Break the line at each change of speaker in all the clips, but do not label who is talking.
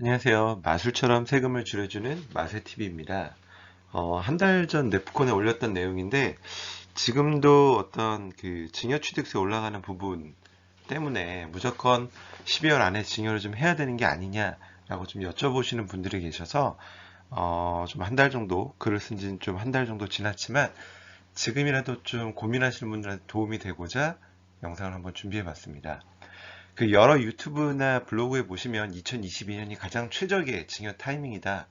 안녕하세요. 마술처럼 세금을 줄여주는 마세TV입니다. 한 달 전 네프콘에 올렸던 내용인데, 지금도 어떤 그 증여취득세 올라가는 부분 때문에 무조건 12월 안에 증여를 좀 해야 되는 게 아니냐라고 좀 여쭤보시는 분들이 계셔서, 좀 한 달 정도, 글을 쓴 지는 좀 한 달 정도 지났지만, 지금이라도 좀 고민하시는 분들한테 도움이 되고자 영상을 한번 준비해 봤습니다. 그 여러 유튜브나 블로그에 보시면 2022년이 가장 최적의 증여 타이밍이다.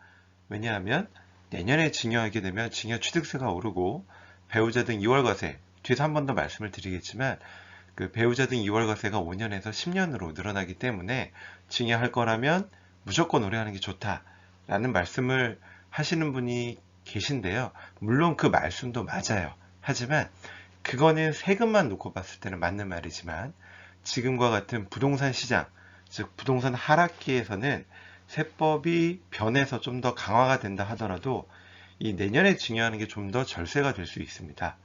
왜냐하면 내년에 증여하게 되면 증여 취득세가 오르고 배우자 등 2월 과세, 뒤에서 한 번 더 말씀을 드리겠지만 그 배우자 등 2월 과세가 5년에서 10년으로 늘어나기 때문에 증여할 거라면 무조건 오래 하는 게 좋다라는 말씀을 하시는 분이 계신데요. 물론 그 말씀도 맞아요. 하지만 그거는 세금만 놓고 봤을 때는 맞는 말이지만 지금과 같은 부동산 시장, 즉 부동산 하락기에서는 세법이 변해서 좀 더 강화가 된다 하더라도 이 내년에 증여하는 게 좀 더 절세가 될 수 있습니다.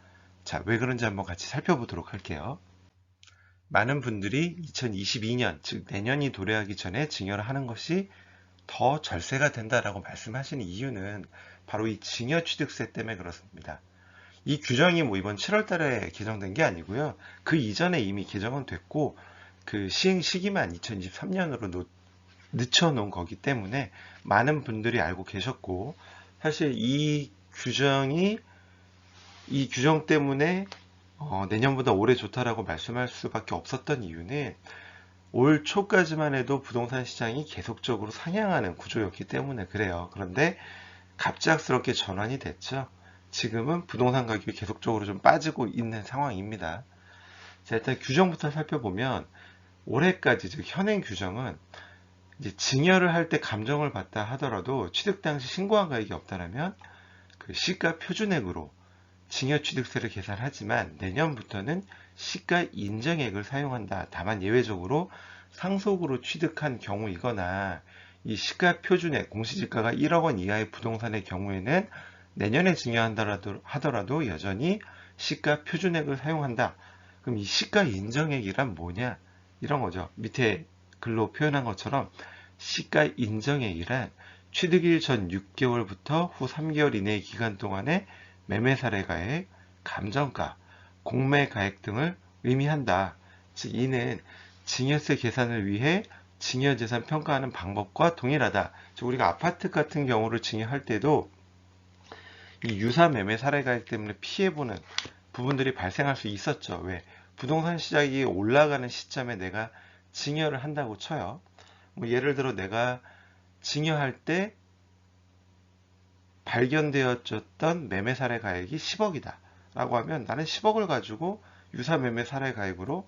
자, 왜 그런지 한번 같이 살펴보도록 할게요. 많은 분들이 2022년, 즉 내년이 도래하기 전에 증여를 하는 것이 더 절세가 된다라고 말씀하시는 이유는 바로 이 증여취득세 때문에 그렇습니다. 이 규정이 뭐 이번 7월 달에 개정된 게 아니고요. 그 이전에 이미 개정은 됐고 그 시행 시기만 2023년으로 늦춰놓은 거기 때문에 많은 분들이 알고 계셨고 사실 이 규정 때문에 내년보다 올해 좋다라고 말씀할 수밖에 없었던 이유는 올 초까지만 해도 부동산 시장이 계속적으로 상향하는 구조였기 때문에 그래요. 그런데 갑작스럽게 전환이 됐죠. 지금은 부동산 가격이 계속적으로 좀 빠지고 있는 상황입니다. 자, 일단 규정부터 살펴보면 올해까지 즉 현행 규정은 이제 증여를 할 때 감정을 받다 하더라도 취득 당시 신고한 가액이 없다면 그 시가 표준액으로 증여취득세를 계산하지만 내년부터는 시가 인정액을 사용한다. 다만 예외적으로 상속으로 취득한 경우이거나 이 시가 표준액 공시지가가 1억 원 이하의 부동산의 경우에는 내년에 증여한다 하더라도 여전히 시가 표준액을 사용한다. 그럼 이 시가 인정액이란 뭐냐? 이런 거죠. 밑에 글로 표현한 것처럼 시가 인정액이란 취득일 전 6개월부터 후 3개월 이내의 기간 동안에 매매 사례가액, 감정가, 공매가액 등을 의미한다. 즉 이는 증여세 계산을 위해 증여재산 평가하는 방법과 동일하다. 즉 우리가 아파트 같은 경우를 증여할 때도 이 유사 매매 사례가액 때문에 피해보는 부분들이 발생할 수 있었죠. 왜? 부동산 시장이 올라가는 시점에 내가 증여를 한다고 쳐요. 뭐 예를 들어 내가 증여할 때 발견되어졌던 매매 사례 가액이 10억이다 라고 하면 나는 10억을 가지고 유사 매매 사례 가액으로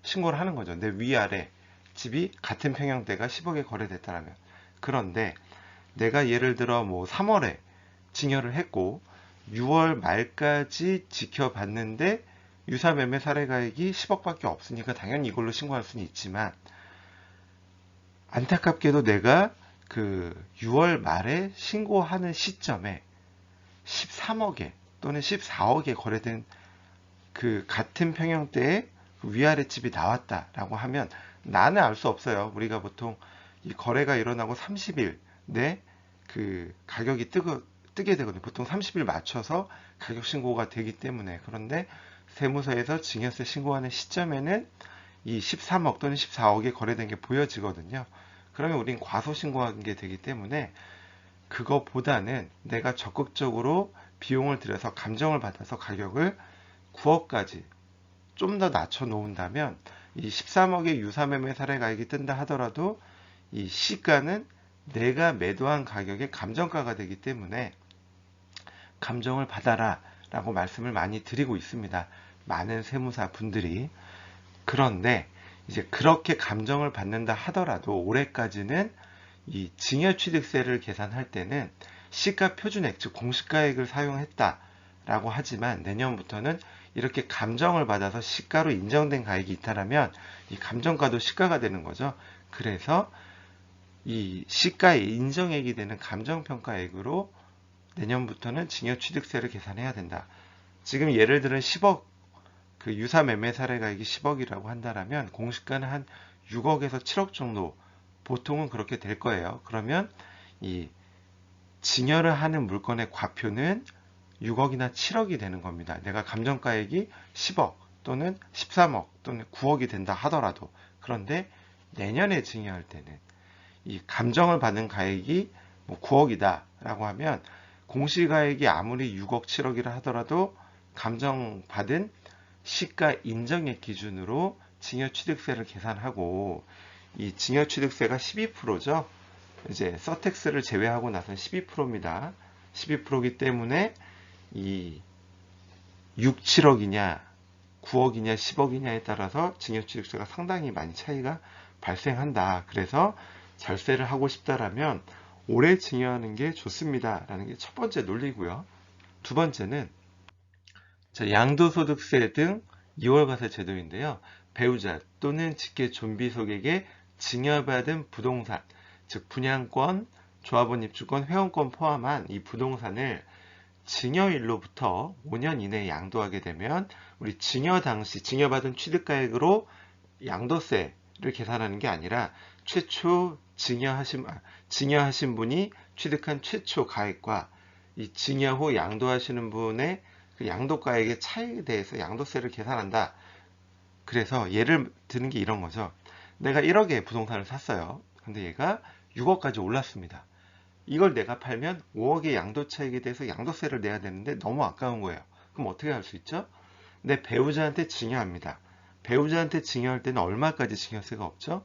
신고를 하는 거죠. 내 위아래 집이 같은 평형대가 10억에 거래됐다면. 그런데 내가 예를 들어 뭐 3월에 증여를 했고 6월 말까지 지켜봤는데 유사 매매 사례 가액이 10억밖에 없으니까 당연히 이걸로 신고할 수는 있지만 안타깝게도 내가 그 6월 말에 신고하는 시점에 13억에 또는 14억에 거래된 그 같은 평형대의 위아래 집이 나왔다라고 하면 나는 알 수 없어요. 우리가 보통 이 거래가 일어나고 30일 내 그 가격이 뜨게 되거든요. 보통 30일 맞춰서 가격 신고가 되기 때문에. 그런데 세무서에서 증여세 신고하는 시점에는 이 13억 또는 14억에 거래된 게 보여지거든요. 그러면 우린 과소 신고한 게 되기 때문에 그거보다는 내가 적극적으로 비용을 들여서 감정을 받아서 가격을 9억까지 좀 더 낮춰 놓은다면 이 13억의 유사매매 사례 가액이 뜬다 하더라도 이 시가는 내가 매도한 가격의 감정가가 되기 때문에 감정을 받아라 라고 말씀을 많이 드리고 있습니다. 많은 세무사 분들이. 그런데 이제 그렇게 감정을 받는다 하더라도 올해까지는 이 증여취득세를 계산할 때는 시가 표준액, 즉 공시가액을 사용했다라고 하지만 내년부터는 이렇게 감정을 받아서 시가로 인정된 가액이 있다면 이 감정가도 시가가 되는 거죠. 그래서 이 시가의 인정액이 되는 감정평가액으로 내년부터는 증여취득세를 계산해야 된다. 지금 예를 들어 10억 그 유사 매매 사례 가액이 10억이라고 한다면 공시가는 한 6억에서 7억 정도 보통은 그렇게 될 거예요. 그러면 이 증여를 하는 물건의 과표는 6억이나 7억이 되는 겁니다. 내가 감정가액이 10억 또는 13억 또는 9억이 된다 하더라도, 그런데 내년에 증여할 때는 이 감정을 받은 가액이 뭐 9억이다 라고 하면 공시가액이 아무리 6억 7억이라 하더라도 감정받은 시가 인정액 기준으로 증여취득세를 계산하고, 이 증여취득세가 12%죠. 이제 서택스를 제외하고 나서는 12%입니다. 12%이기 때문에 이 6, 7억이냐 9억이냐 10억이냐에 따라서 증여취득세가 상당히 많이 차이가 발생한다. 그래서 절세를 하고 싶다라면 올해 증여하는 게 좋습니다 라는 게 첫 번째 논리고요. 두 번째는 양도소득세 등 2월과세 제도인데요. 배우자 또는 직계 존비속에게 증여받은 부동산, 즉 분양권, 조합원 입주권, 회원권 포함한 이 부동산을 증여일로부터 5년 이내에 양도하게 되면 우리 증여 당시 증여받은 취득가액으로 양도세를 계산하는 게 아니라 최초 증여하신 분이 취득한 최초 가액과 이 증여 후 양도하시는 분의 그 양도가액의 차이에 대해서 양도세를 계산한다. 그래서 예를 드는 게 이런 거죠. 내가 1억에 부동산을 샀어요. 근데 얘가 6억까지 올랐습니다. 이걸 내가 팔면 5억의 양도 차익에 대해서 양도세를 내야 되는데 너무 아까운 거예요. 그럼 어떻게 할 수 있죠? 내 배우자한테 증여합니다. 배우자한테 증여할 때는 얼마까지 증여세가 없죠?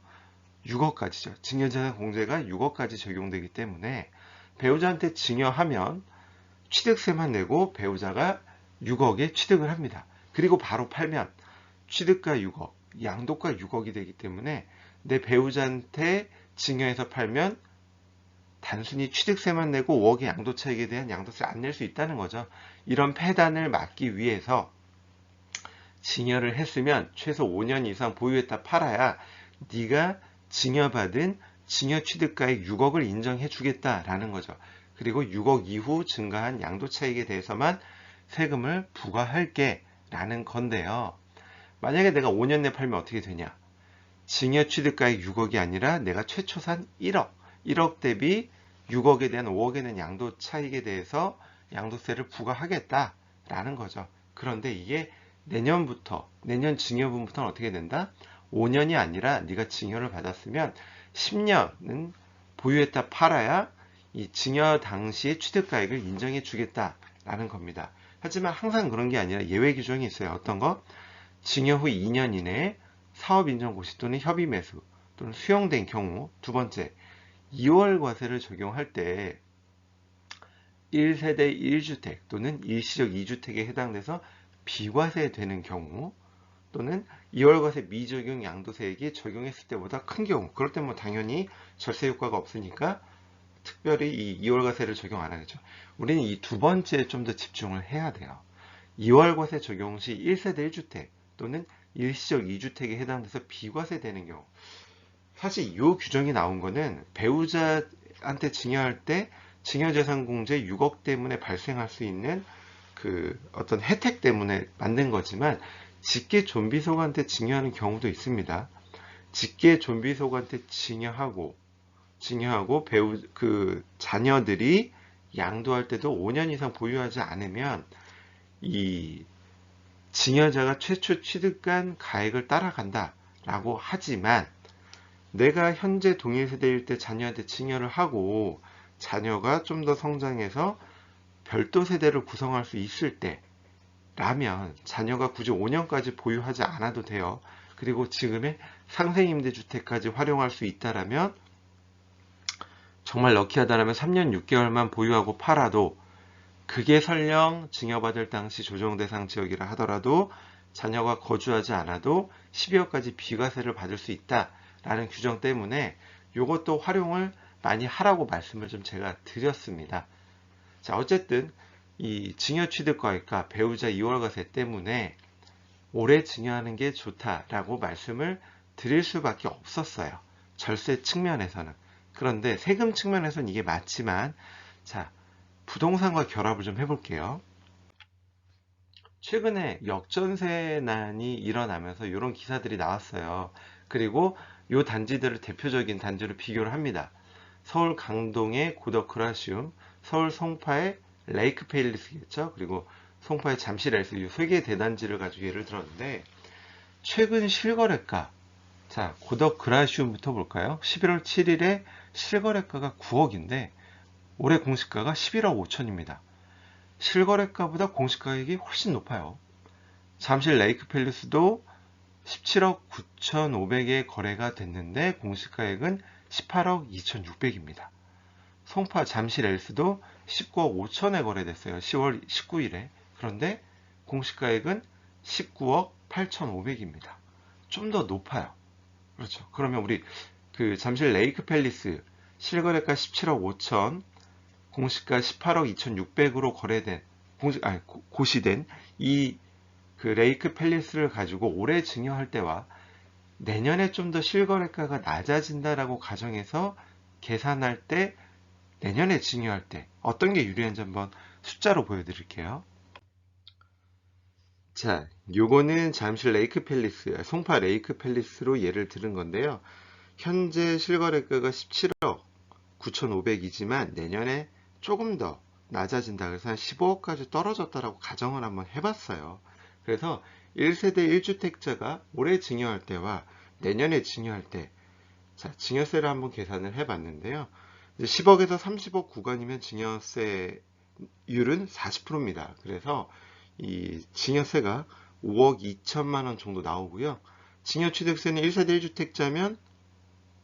6억까지죠. 증여재산 공제가 6억까지 적용되기 때문에 배우자한테 증여하면 취득세만 내고 배우자가 6억에 취득을 합니다. 그리고 바로 팔면 취득가 6억, 양도가 6억이 되기 때문에 내 배우자한테 증여해서 팔면 단순히 취득세만 내고 5억의 양도차익에 대한 양도세를 안 낼 수 있다는 거죠. 이런 폐단을 막기 위해서 증여를 했으면 최소 5년 이상 보유했다 팔아야 네가 증여받은 증여취득가액 6억을 인정해 주겠다라는 거죠. 그리고 6억 이후 증가한 양도차익에 대해서만 세금을 부과할게 라는 건데요. 만약에 내가 5년 내 팔면 어떻게 되냐? 증여취득가액 6억이 아니라 내가 최초 산 1억, 1억 대비 6억에 대한 5억에 대한 양도차익에 대해서 양도세를 부과하겠다라는 거죠. 그런데 이게 내년부터, 내년 증여분부터는 어떻게 된다? 5년이 아니라 네가 증여를 받았으면 10년은 보유했다 팔아야 이 증여 당시의 취득가액을 인정해 주겠다라는 겁니다. 하지만 항상 그런 게 아니라 예외 규정이 있어요. 어떤 거? 증여 후 2년 이내에 사업인정고시 또는 협의매수 또는 수용된 경우. 두 번째, 2월 과세를 적용할 때 1세대 1주택 또는 일시적 2주택에 해당돼서 비과세되는 경우, 또는 2월 과세 미적용 양도세액이 적용했을 때보다 큰 경우, 그럴 때 뭐 당연히 절세 효과가 없으니까 특별히 이 2월 과세를 적용 안 하겠죠. 우리는 이 두 번째에 좀 더 집중을 해야 돼요. 2월 과세 적용 시 1세대 1주택 또는 일시적 2주택에 해당돼서 비과세되는 경우. 사실 이 규정이 나온 거는 배우자한테 증여할 때 증여재산공제 6억 때문에 발생할 수 있는 그 어떤 혜택 때문에 만든 거지만 직계 존비속한테 증여하는 경우도 있습니다. 직계 존비속한테 증여하고 그 자녀들이 양도할 때도 5년 이상 보유하지 않으면 이 증여자가 최초 취득한 가액을 따라간다라고 하지만, 내가 현재 동일 세대일 때 자녀한테 증여를 하고 자녀가 좀 더 성장해서 별도 세대를 구성할 수 있을 때라면 자녀가 굳이 5년까지 보유하지 않아도 돼요. 그리고 지금의 상생임대주택까지 활용할 수 있다라면, 정말 럭키하다라면 3년 6개월만 보유하고 팔아도, 그게 설령 증여받을 당시 조정대상 지역이라 하더라도 자녀가 거주하지 않아도 12억까지 비과세를 받을 수 있다라는 규정 때문에 이것도 활용을 많이 하라고 말씀을 좀 제가 드렸습니다. 자, 어쨌든 이 증여취득가액과 배우자 2월과세 때문에 올해 증여하는 게 좋다라고 말씀을 드릴 수밖에 없었어요. 절세 측면에서는. 그런데 세금 측면에서는 이게 맞지만, 자, 부동산과 결합을 좀 해볼게요. 최근에 역전세난이 일어나면서 이런 기사들이 나왔어요. 그리고 요 단지들을 대표적인 단지로 비교를 합니다. 서울 강동의 고덕 그라시움, 서울 송파의 레이크 팰리스겠죠. 그리고 송파의 잠실 엘스 이 세 개의 대단지를 가지고 예를 들었는데 최근 실거래가 자 고덕 그라시움부터 볼까요? 11월 7일에 실거래가가 9억인데 올해 공시가가 11억 5천입니다. 실거래가보다 공시가격이 훨씬 높아요. 잠실 레이크 팰리스도 17억 9,500에 거래가 됐는데 공시가액은 18억 2,600입니다. 송파 잠실 엘스도 19억 5천에 거래됐어요. 10월 19일에. 그런데 공시가액은 19억 8,500입니다. 좀 더 높아요. 그렇죠. 그러면 우리 그 잠실 레이크 팰리스 실거래가 17억 5천, 공시가 18억 2,600으로 거래된 고시된 이 그 레이크 팰리스를 가지고 올해 증여할 때와 내년에 좀 더 실거래가가 낮아진다라고 가정해서 계산할 때 내년에 증여할 때 어떤 게 유리한지 한번 숫자로 보여드릴게요. 자, 요거는 잠실 레이크 팰리스, 송파 레이크 팰리스로 예를 들은 건데요. 현재 실거래가가 17억 9,500이지만 내년에 조금 더 낮아진다. 그래서 한 15억까지 떨어졌다라고 가정을 한번 해봤어요. 그래서 1세대 1주택자가 올해 증여할 때와 내년에 증여할 때, 자, 증여세를 한번 계산을 해봤는데요. 10억에서 30억 구간이면 증여세율은 40%입니다. 그래서 이 증여세가 5억 2천만 원 정도 나오고요. 증여취득세는 1세대 1주택자면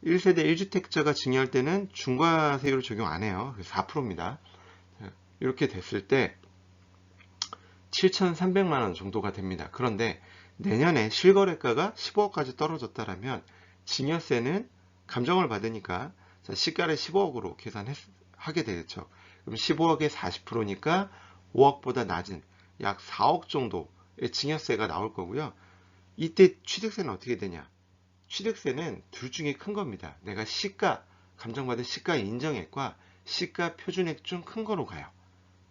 1세대 1주택자가 증여할 때는 중과세율을 적용 안 해요. 4%입니다. 이렇게 됐을 때 7,300만 원 정도가 됩니다. 그런데 내년에 실거래가가 15억까지 떨어졌다라면 증여세는 감정을 받으니까 시가를 15억으로 계산하게 되겠죠. 그럼 15억에 40%니까 5억보다 낮은 약 4억 정도의 증여세가 나올 거고요. 이때 취득세는 어떻게 되냐? 취득세는 둘 중에 큰 겁니다. 내가 시가, 감정받은 시가 인정액과 시가 표준액 중 큰 거로 가요.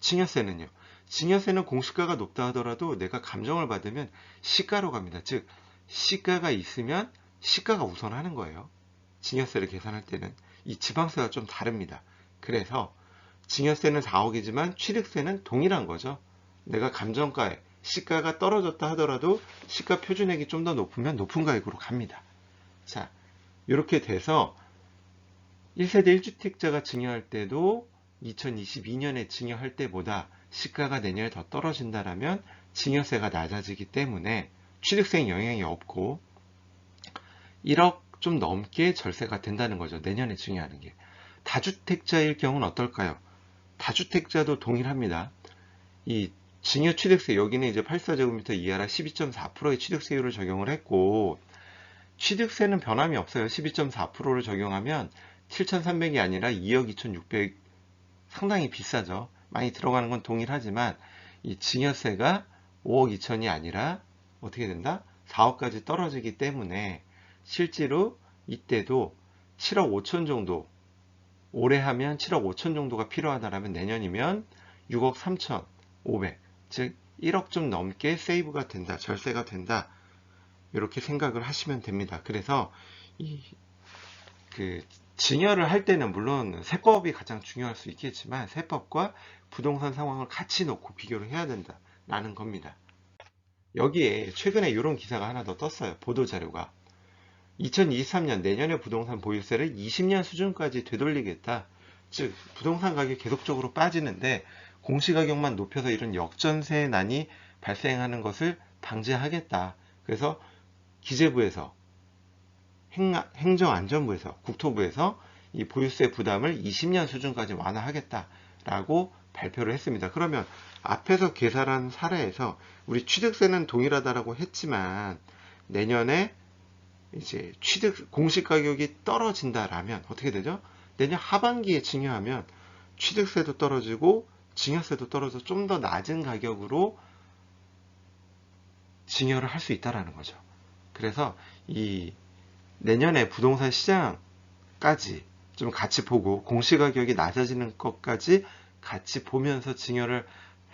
증여세는요. 증여세는 공시가가 높다 하더라도 내가 감정을 받으면 시가로 갑니다. 즉 시가가 있으면 시가가 우선하는 거예요. 증여세를 계산할 때는 이 지방세가 좀 다릅니다. 그래서 증여세는 4억이지만 취득세는 동일한 거죠. 내가 감정가에 시가가 떨어졌다 하더라도 시가 표준액이 좀 더 높으면 높은 가액으로 갑니다. 자, 이렇게 돼서 1세대 1주택자가 증여할 때도 2022년에 증여할 때보다 시가가 내년에 더 떨어진다라면 증여세가 낮아지기 때문에 취득세에 영향이 없고 1억 좀 넘게 절세가 된다는 거죠. 내년에 증여하는 게. 다주택자일 경우는 어떨까요? 다주택자도 동일합니다. 이 증여 취득세 여기는 이제 84제곱미터 이하라 12.4%의 취득세율을 적용을 했고 취득세는 변함이 없어요. 12.4%를 적용하면 7,300이 아니라 2억 2,600 상당히 비싸죠. 많이 들어가는 건 동일하지만 이 증여세가 5억 2천이 아니라 어떻게 된다? 4억까지 떨어지기 때문에 실제로 이때도 7억 5천 정도 올해 하면 7억 5천 정도가 필요하다라면 내년이면 6억 3천 5백 즉 1억 좀 넘게 세이브가 된다. 절세가 된다. 이렇게 생각을 하시면 됩니다. 그래서 그 증여를 할 때는 물론 세법이 가장 중요할 수 있겠지만 세법과 부동산 상황을 같이 놓고 비교를 해야 된다라는 겁니다. 여기에 최근에 이런 기사가 하나 더 떴어요. 보도자료가 2023년 내년에 부동산 보유세를 20년 수준까지 되돌리겠다. 즉 부동산 가격이 계속적으로 빠지는데 공시가격만 높여서 이런 역전세난이 발생하는 것을 방지하겠다. 그래서 기재부에서 행정안전부에서 국토부에서 이 보유세 부담을 20년 수준까지 완화하겠다라고 발표를 했습니다. 그러면 앞에서 계산한 사례에서 우리 취득세는 동일하다라고 했지만 내년에 이제 공시 가격이 떨어진다라면 어떻게 되죠? 내년 하반기에 증여하면 취득세도 떨어지고 증여세도 떨어져 좀 더 낮은 가격으로 증여를 할 수 있다라는 거죠. 그래서 이 내년에 부동산 시장까지 좀 같이 보고 공시가격이 낮아지는 것까지 같이 보면서 증여를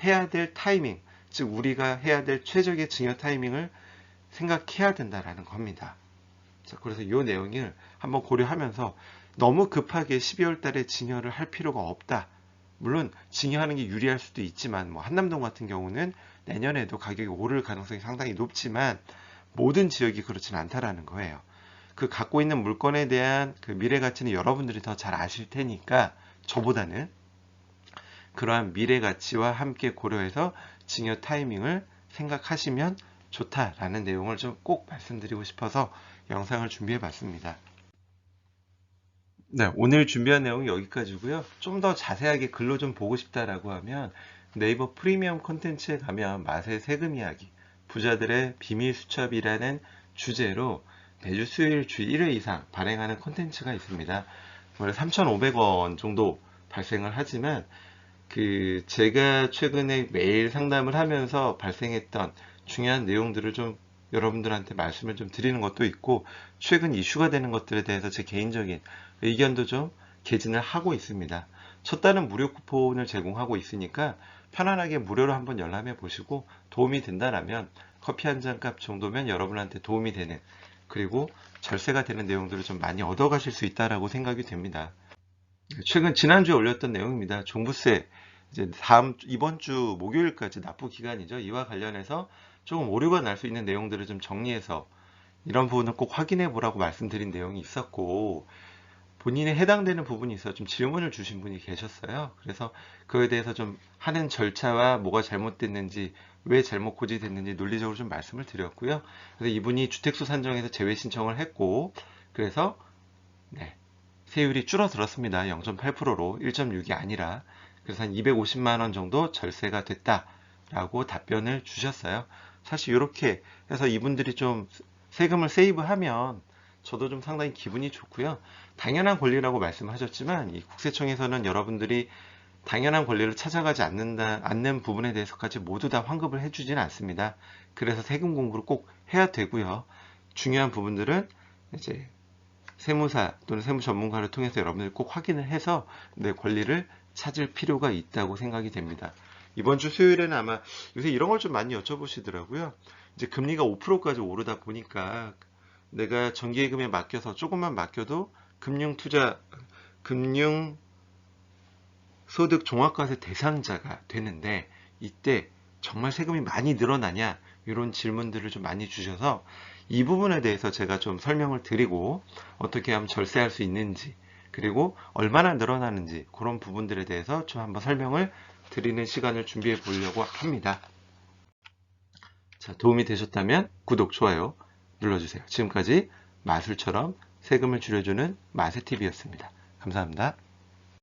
해야 될 타이밍, 즉 우리가 해야 될 최적의 증여 타이밍을 생각해야 된다라는 겁니다. 자, 그래서 이 내용을 한번 고려하면서 너무 급하게 12월 달에 증여를 할 필요가 없다. 물론 증여하는 게 유리할 수도 있지만 뭐 한남동 같은 경우는 내년에도 가격이 오를 가능성이 상당히 높지만 모든 지역이 그렇지는 않다라는 거예요. 그 갖고 있는 물건에 대한 그 미래 가치는 여러분들이 더 잘 아실 테니까 저보다는 그러한 미래 가치와 함께 고려해서 증여 타이밍을 생각하시면 좋다라는 내용을 좀 꼭 말씀드리고 싶어서 영상을 준비해 봤습니다. 네, 오늘 준비한 내용이 여기까지고요. 좀 더 자세하게 글로 좀 보고 싶다라고 하면 네이버 프리미엄 콘텐츠에 가면 맛의 세금 이야기, 부자들의 비밀 수첩이라는 주제로 매주 수요일 주 1회 이상 발행하는 콘텐츠가 있습니다. 원래 3,500원 정도 발생을 하지만 제가 최근에 매일 상담을 하면서 발생했던 중요한 내용들을 좀 여러분들한테 말씀을 좀 드리는 것도 있고 최근 이슈가 되는 것들에 대해서 제 개인적인 의견도 좀 개진을 하고 있습니다. 첫 달은 무료 쿠폰을 제공하고 있으니까 편안하게 무료로 한번 열람해 보시고 도움이 된다라면 커피 한 잔 값 정도면 여러분한테 도움이 되는 그리고 절세가 되는 내용들을 좀 많이 얻어 가실 수 있다라고 생각이 됩니다. 최근 지난주에 올렸던 내용입니다. 종부세 이제 이번 주 목요일까지 납부 기간이죠. 이와 관련해서 조금 오류가 날 수 있는 내용들을 좀 정리해서 이런 부분을 꼭 확인해 보라고 말씀드린 내용이 있었고 본인에 해당되는 부분이 있어 좀 질문을 주신 분이 계셨어요. 그래서 그에 대해서 좀 하는 절차와 뭐가 잘못됐는지 왜 잘못 고지됐는지 논리적으로 좀 말씀을 드렸고요. 그래서 이분이 주택수 산정에서 제외 신청을 했고 그래서 네, 세율이 줄어들었습니다. 0.8%로 1.6이 아니라 그래서 한 250만 원 정도 절세가 됐다라고 답변을 주셨어요. 사실 이렇게 해서 이분들이 좀 세금을 세이브하면 저도 좀 상당히 기분이 좋고요. 당연한 권리라고 말씀하셨지만 이 국세청에서는 여러분들이 당연한 권리를 찾아가지 않는 부분에 대해서까지 모두 다 환급을 해주지는 않습니다. 그래서 세금 공부를 꼭 해야 되고요. 중요한 부분들은 이제 세무사 또는 세무 전문가를 통해서 여러분들이 꼭 확인을 해서 내 권리를 찾을 필요가 있다고 생각이 됩니다. 이번 주 수요일에는 아마 요새 이런 걸 좀 많이 여쭤보시더라고요. 이제 금리가 5%까지 오르다 보니까 내가 정기예금에 맡겨서 조금만 맡겨도 금융소득 종합과세 대상자가 되는데 이때 정말 세금이 많이 늘어나냐 이런 질문들을 좀 많이 주셔서 이 부분에 대해서 제가 좀 설명을 드리고 어떻게 하면 절세할 수 있는지 그리고 얼마나 늘어나는지 그런 부분들에 대해서 좀 한번 설명을 드리는 시간을 준비해 보려고 합니다. 자, 도움이 되셨다면 구독, 좋아요 눌러주세요. 지금까지 마술처럼 세금을 줄여주는 마세TV였습니다. 감사합니다.